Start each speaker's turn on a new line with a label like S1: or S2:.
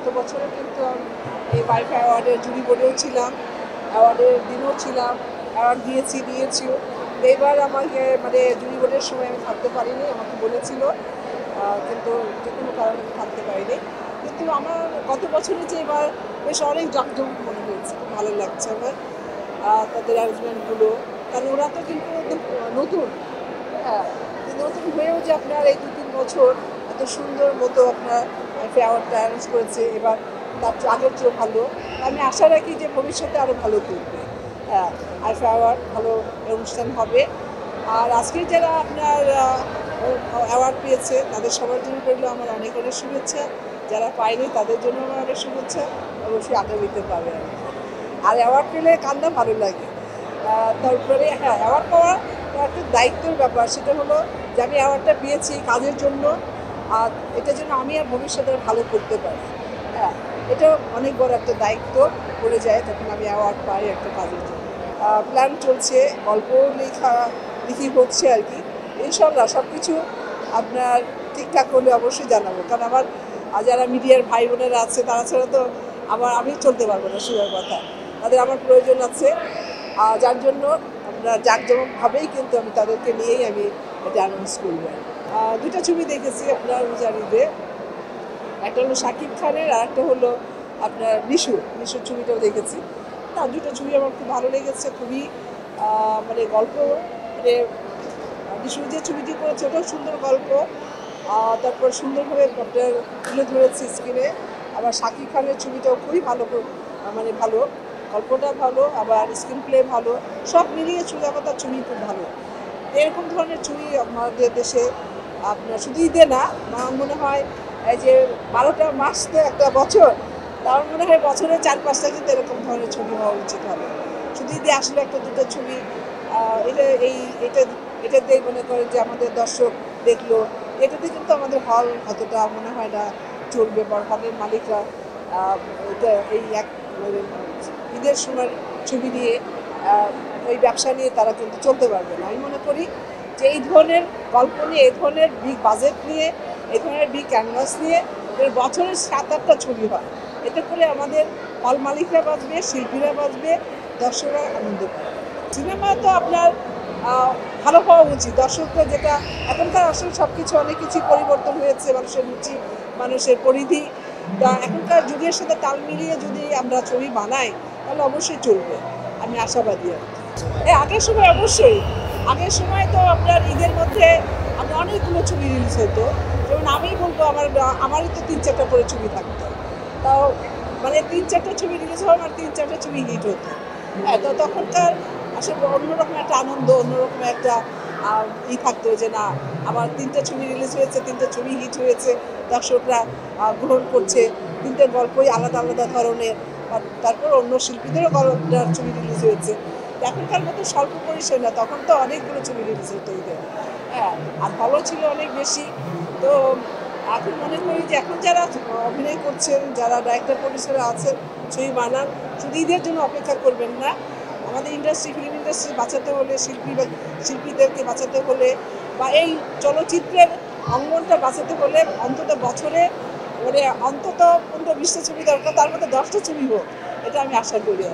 S1: গত বছরও কিন্তু আমি এই ওয়াইফাই অ্যাওয়ার্ডের জুরি বোর্ডেও ছিলাম, অ্যাওয়ার্ডের দিনও ছিলাম, অ্যাওয়ার্ড দিয়েছিও। এবার আমাকে মানে জুরি বোর্ডের সময় আমি থাকতে পারিনি, আমাকে বলেছিল, কিন্তু যে কোনো কারণে আমি থাকতে পারিনি। কিন্তু আমার গত বছরে যে এবার বেশ অনেক জাঁকজমক মনে হয়েছে, খুব ভালো লাগছে আমার তাদের অ্যারেঞ্জমেন্টগুলো। কারণ ওরা তো কিন্তু নতুন, হ্যাঁ, নতুন হয়েও যে আপনার এই 2-3 বছর এত সুন্দর মতো আপনার অ্যাওয়ার্ডটা অ্যারেঞ্জ করেছে, এবার তার আগের চেয়েও ভালো। আমি আশা রাখি যে ভবিষ্যতে আরও ভালো করবে। হ্যাঁ, আইফা অ্যাওয়ার্ড ভালো অনুষ্ঠান হবে। আর আজকে যারা আপনার অ্যাওয়ার্ড পেয়েছে তাদের সবার জন্য রইল আমার অনেক অনেক শুভেচ্ছা। যারা পায়নি তাদের জন্য আমার অনেক শুভেচ্ছা, অবশ্যই আগামীতে পাবে। আর অ্যাওয়ার্ড পেলে কান্না ভালো লাগে। তারপরে হ্যাঁ, অ্যাওয়ার্ড পাওয়া একটা দায়িত্বের ব্যাপার, সেটা হলো যে আমি অ্যাওয়ার্ডটা পেয়েছি কাজের জন্য, আর এটার জন্য আমি আর ভবিষ্যতে ভালো করতে পারি। হ্যাঁ, এটা অনেক বড় একটা দায়িত্ব পড়ে যায় যখন আমি অ্যাওয়ার্ড পাই একটা কাজের জন্য। প্ল্যান চলছে, গল্প লিখি হচ্ছে আর কি। ইনশাল্লাহ সব কিছু আপনার ঠিকঠাক হলে অবশ্যই জানাবো, কারণ আমার যারা মিডিয়ার ভাই বোনেরা আছে তারা ছাড়া তো আমি চলতে পারবো না, সুযোগ কথা। তাদের আমার প্রয়োজন আছে, যার জন্য আমরা জাঁকজমকভাবেই কিন্তু আমি তাদেরকে নিয়েই আমি এটা অ্যানাউন্স করবো। দুটা ছবি দেখেছি আপনার রোজারিতে, একটা হলো শাকিব খানের আর একটা হলো আপনার নিশুর ছবিটাও দেখেছি। না, দুটো ছবি আমার খুব ভালো লেগেছে, খুবই মানে গল্প, মানে নিশু যে ছবিটি করেছে ওটাও সুন্দর গল্প, তারপর সুন্দরভাবে আপনার তুলে ধরেছে স্ক্রিনে। আবার শাকিব খানের ছবিটাও খুবই ভালো, মানে ভালো, গল্পটা ভালো, আবার স্ক্রিন প্লে ভালো, সব মিলিয়ে সুজাগতার ছবি খুব ভালো। এরকম ধরনের ছবি আমাদের দেশে আপনার শুধু ঈদে না, আমার মনে হয় এই যে 12টা মাস তো একটা বছর, তার মনে হয় বছরে 4-5টা কিন্তু এরকম ধরনের ছবি হওয়া উচিত হবে। শুধু ঈদে আসলে একটা দুটো ছবি, এটা দিয়ে মনে করেন যে আমাদের দর্শক দেখলো, এটাতে কিন্তু আমাদের হল অতটা মনে হয় না চলবে, বা হলের মালিকরা এটা এই এক ঈদের সময় ছবি নিয়ে ওই ব্যবসা নিয়ে তারা কিন্তু চলতে পারবে না। আমি মনে করি যে এই ধরনের গল্প নিয়ে, এই ধরনের বিগ বাজেট নিয়ে, এই ধরনের বিগ ক্যানভাস নিয়ে বছরের 7-8টা ছবি হয়, এতে করে আমাদের হল মালিকরা বাঁচবে, শিল্পীরা বাঁচবে, দর্শকরা আনন্দ পাবে। সিনেমা তো আপনার ভালো পাওয়া উচিত, দর্শকরা যেটা এখনকার আসলে সব কিছু অনেক কিছুই পরিবর্তন হয়েছে, মানুষের রুচি, মানুষের পরিধি, তা এখনকার যুগের সাথে তাল মিলিয়ে যদি আমরা ছবি বানাই তাহলে অবশ্যই চলবে, আমি আশাবাদী। আগের সময় অবশ্যই, আগের সময় তো আপনার ঈদের মধ্যে আমরা অনেকগুলো ছবি রিলিজ হতো, যেমন আমি বলবো আমারই তো 3-4টা করে ছবি থাকতো, তাও মানে 3-4টা ছবি রিলিজ হওয়ার আর 3-4টা ছবি হিট হতো। হ্যাঁ, তো তখনকার আসলে অন্যরকম একটা আনন্দ, অন্যরকম একটা থাকতো যে না, আমার 3টা ছবি রিলিজ হয়েছে, 3টা ছবি হিট হয়েছে, দর্শকরা গ্রহণ করছে, 3টে গল্পই আলাদা আলাদা ধরনের, তারপর অন্য শিল্পীদেরও ছবি রিলিজ হয়েছে। এখনকার মতো স্বল্প পরিসর না, তখন তো অনেকগুলো ছবি রিলিজ হতো ঈদের। হ্যাঁ, আর ভালো ছিল অনেক বেশি। তো এখন মনে করি যে এখন যারা অভিনয় করছেন, যারা ডাইরেক্টর প্রডিউসাররা আছেন, ছবি বানান, শুধু ঈদের জন্য অপেক্ষা করবেন না। আমাদের ফিল্ম ইন্ডাস্ট্রি বাঁচাতে হলে, শিল্পীদেরকে বাঁচাতে হলে, বা এই চলচ্চিত্রের অঙ্গনটা বাঁচাতে হলে অন্তত বছরে মানে অন্তত 15-20টা ছবি দরকার, তার মধ্যে 10টা ছবি হোক, এটা আমি আশা করি।